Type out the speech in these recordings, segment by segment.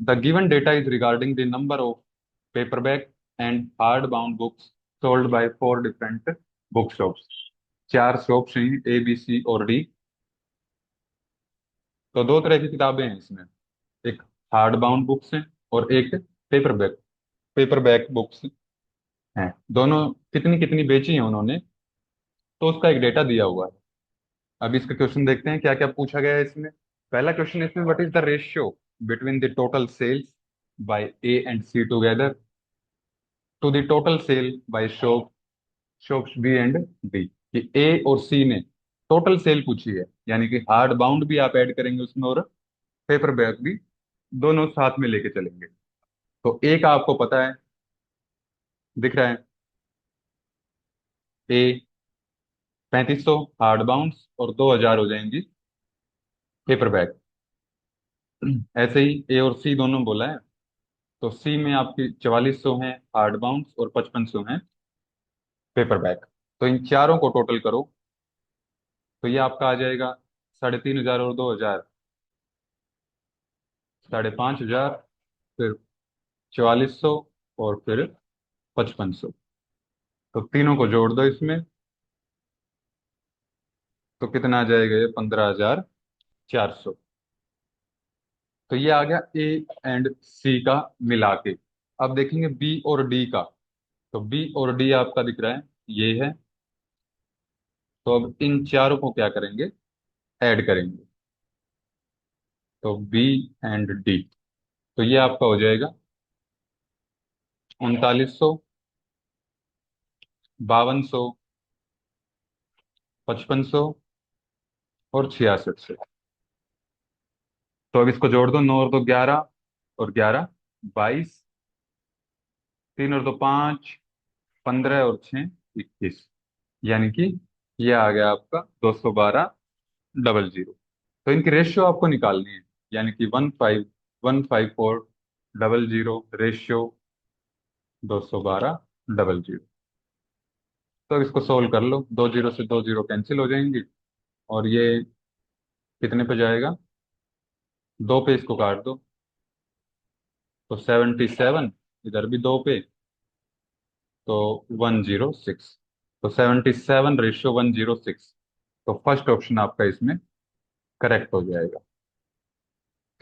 The given data is regarding the number of paperback and hard bound books sold by four different book shops. चार shops हैं, A B C और D. तो दो तरह की किताबें हैं इसमें, एक हार्ड बाउंड बुक्स हैं और एक पेपरबैक पेपरबैक बुक्स हैं। दोनों कितनी कितनी बेची हैं उन्होंने, तो उसका एक डेटा दिया हुआ है। अब इसका क्वेश्चन देखते हैं क्या क्या पूछा गया है इसमें। पहला क्वेश्चन इसमें, what is the ratio between the total sales by A and C together to the total sale by shops B and D. कि ए और सी ने टोटल सेल पूछी है, यानी कि हार्ड बाउंड भी आप ऐड करेंगे उसमें और पेपर बैग भी, दोनों साथ में लेके चलेंगे। तो ए का आपको पता है, दिख रहा है, ए 3500 हार्ड बाउंड्स और 2000 हो जाएंगी पेपर बैग। ऐसे ही ए और सी दोनों बोला है। तो सी में आपकी 4400 हैं हार्ड बाउंड्स और 5500 हैं पेपर बैग। तो इन चारों को टोटल करो, तो ये आपका आ जाएगा 3500 और 2000, 5500, फिर 4400 और फिर 5500। तो तीनों को जोड़ दो इसमें, तो कितना आ जाएगा, ये 15400। तो ये आ गया ए एंड सी का मिला के। अब देखेंगे बी और डी का। तो बी और डी आपका दिख रहा है, ये है। तो अब इन चारों को क्या करेंगे, ऐड करेंगे। तो बी एंड डी, तो ये आपका हो जाएगा 3900, 5200, 5500 और 6600। तो अब इसको जोड़ दो, 9 और 2 11 और 11 22, 3 और 2 5, 15 और 6 21। यानी कि ये आ गया आपका 212 000। तो इनकी रेशियो आपको निकालनी है, यानी कि 15154 रेशियो 212 0। तो अब इसको सोल्व कर लो, दो जीरो से दो जीरो कैंसिल हो जाएंगी और ये कितने पे जाएगा, दो पे इसको काट दो। तो 77, इधर भी दो पे, तो 106। तो 77:106। तो फर्स्ट ऑप्शन आपका इसमें करेक्ट हो जाएगा।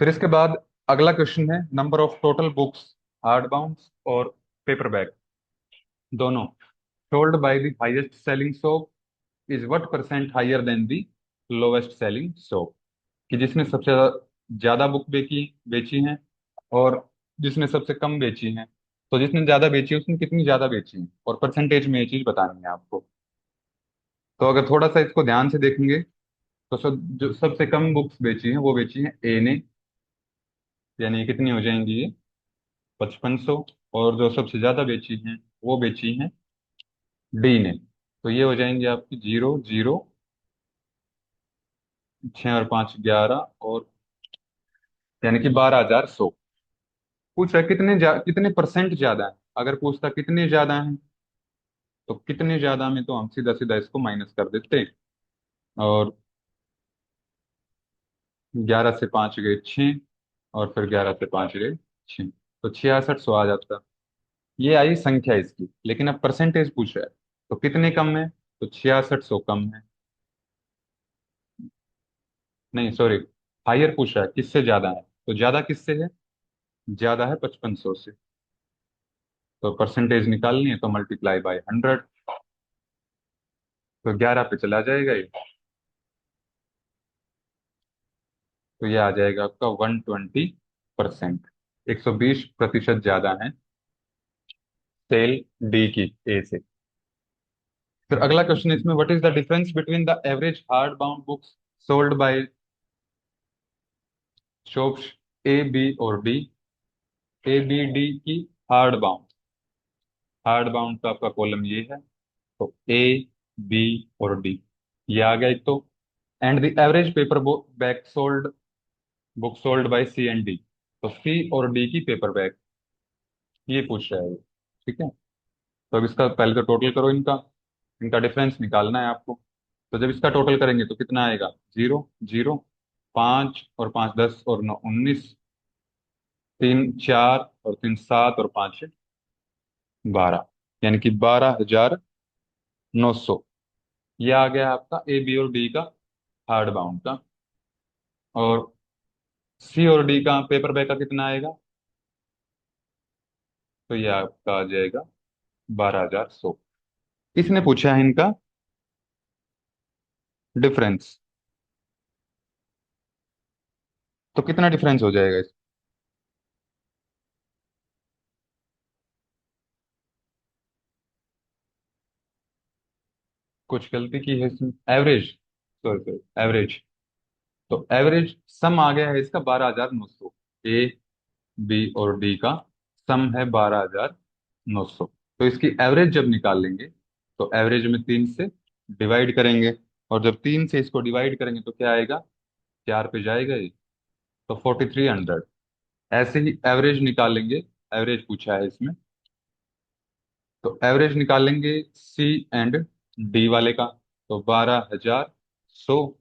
फिर इसके बाद अगला क्वेश्चन है, number of total books hard bounds और पेपर बैग दोनों sold by the highest selling shop is what percent higher than the lowest selling shop. कि जिसने सबसे ज्यादा बुक बेची बेची हैं और जिसने सबसे कम बेची हैं, तो जिसने ज्यादा बेची है उसने कितनी ज्यादा बेची है, और परसेंटेज में ये चीज बतानी है आपको। तो अगर थोड़ा सा इसको ध्यान से देखेंगे, तो जो सबसे कम बुक्स बेची हैं वो बेची हैं ए ने, यानी ये कितनी हो जाएंगी, ये 5500। और जो सबसे ज्यादा बेची हैं वो बेची हैं डी ने, तो ये हो जाएंगे आपकी 0 0, 6 और 5 11 और यानी कि 12100। पूछ रहा है कितने परसेंट ज्यादा है। अगर पूछता कितने ज्यादा हैं, तो कितने ज्यादा में तो हम सीधा सीधा इसको माइनस कर देते, और 11 से 5 गए 6, और फिर 11 से 5 गए 6, तो 6600 आ जाता। ये आई संख्या इसकी, लेकिन अब परसेंटेज पूछ रहा है, तो कितने कम है, तो 6600 कम है। नहीं सॉरी, हायर पूछ रहा है, किससे ज्यादा है, तो ज्यादा किससे है, ज्यादा है 5500 से। तो परसेंटेज निकालनी है तो मल्टीप्लाई बाय 100। तो 11 पे चला जाएगा ये, तो ये आ जाएगा आपका 120%। 120% ज्यादा है सेल डी की ए से। फिर अगला क्वेश्चन इसमें, what is the difference between the average hard bound books sold by shops A B और डी। ए बी डी की हार्ड बाउंड, हार्ड बाउंड का आपका कॉलम ये है। तो ए बी और डी ये आ गया एक तो, and the average paper bag sold book sold by C and D. तो सी और डी की पेपर बैग ये पूछ रहा है ये। ठीक है, तो अब इसका पहले तो टोटल करो इनका, इनका डिफरेंस निकालना है आपको। तो जब इसका टोटल करेंगे तो कितना आएगा, 0 0, 5 और 5 10 और 9 19। तीन चार और तीन सात और पाँच 12, यानी कि 12,900। ये आ गया आपका ए बी और डी का हार्ड बाउंड का। और सी और डी का पेपर बैक का कितना आएगा? तो ये आपका आ जाएगा 12,100। इसने पूछा है इनका डिफरेंस। तो कितना डिफरेंस हो जाएगा इस? कुछ गलती की है इसमें, एवरेज, सॉरी सॉरी, एवरेज। तो एवरेज सम आ गया है इसका 12,900। ए बी और डी का सम है 12,900। तो इसकी एवरेज जब निकाल लेंगे तो एवरेज में तीन से डिवाइड करेंगे। और जब तीन से इसको डिवाइड करेंगे तो क्या आएगा? चार पे जाएगा ये, तो 4,300। ऐसे ही एवरेज निकालेंगे, एवरेज पूछा है इसमें, तो एवरेज निकालेंगे सी एंड डी वाले का। तो 12,100।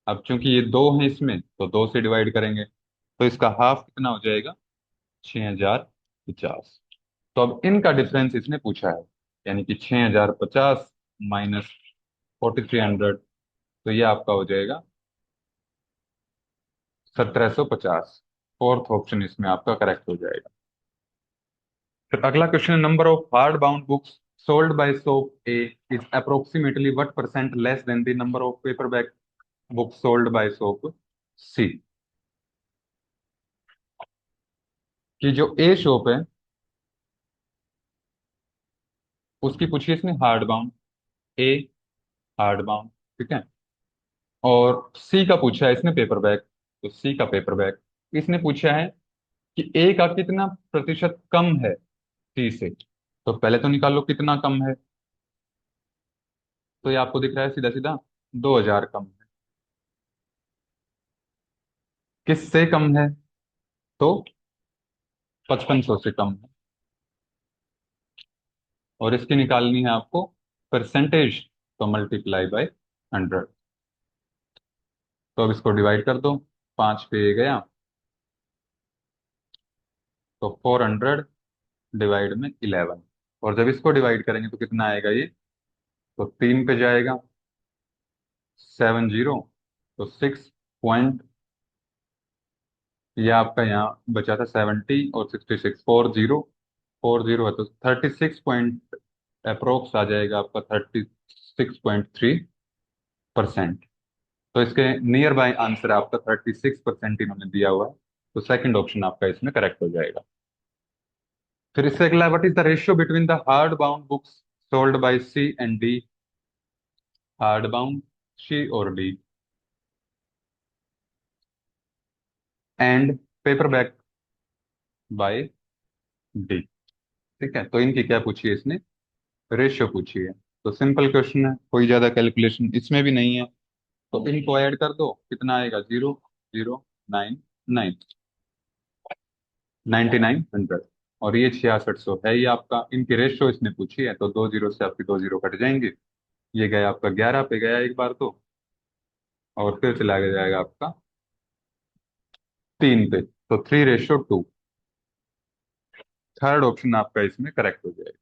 अब चूंकि ये दो हैं इसमें तो दो से डिवाइड करेंगे, तो इसका हाफ कितना हो जाएगा? 6,050। तो अब इनका डिफरेंस इसने पूछा है, यानी कि 6,050 माइनस 4,300। तो ये आपका हो जाएगा 1,750। फोर्थ ऑप्शन इसमें आपका करेक्ट हो जाएगा। फिर अगला क्वेश्चन है, number of hard bound books sold by shop A is approximately what percent less than the number of paperback books sold by shop C. कि जो ए शॉप है उसकी पूछी है इसने hard bound, A hard bound, ठीक है। और सी का पूछा है इसने पेपर बैक, तो सी का पेपर बैक। इसने पूछा है कि ए का कितना प्रतिशत कम है सी से। तो पहले तो निकाल लो कितना कम है। तो ये आपको दिख रहा है सीधा सीधा 2,000 कम है। किससे कम है? तो 5,500 से कम है। और इसकी निकालनी है आपको परसेंटेज, तो मल्टीप्लाई बाय 100। तो अब इसको डिवाइड कर दो, पांच पे गया, तो 400 डिवाइड में 11। और जब इसको डिवाइड करेंगे तो कितना आएगा ये? तो तीन पे जाएगा, 70। तो 6 पॉइंट, ये आपका यहाँ बचा था 70 और 66, 40 है, तो 36 पॉइंट अप्रोक्स आ जाएगा आपका, 36.3%। तो इसके नियर बाय आंसर आपका 36% इन्होंने दिया हुआ है। तो सेकंड ऑप्शन आपका इसमें करेक्ट हो जाएगा। फिर इससे अगला, what is the ratio between the hard bound books sold by C and D. Hard bound C और D and paperback by D, ठीक है। तो इनकी क्या पूछी है इसने? रेशियो पूछी है। तो सिंपल क्वेश्चन है, कोई ज्यादा कैलकुलेशन इसमें भी नहीं है। तो इनको ऐड कर दो, कितना आएगा? 0,099, 9,900। और ये 6,600 है, ये आपका इनकी रेशियो इसने पूछी है। तो दो जीरो से आपकी दो जीरो कट जाएंगे। ये गया आपका 11 पे गया एक बार तो, और फिर चला जाएगा आपका तीन पे, तो 3:2। थर्ड ऑप्शन आपका इसमें करेक्ट हो जाएगा।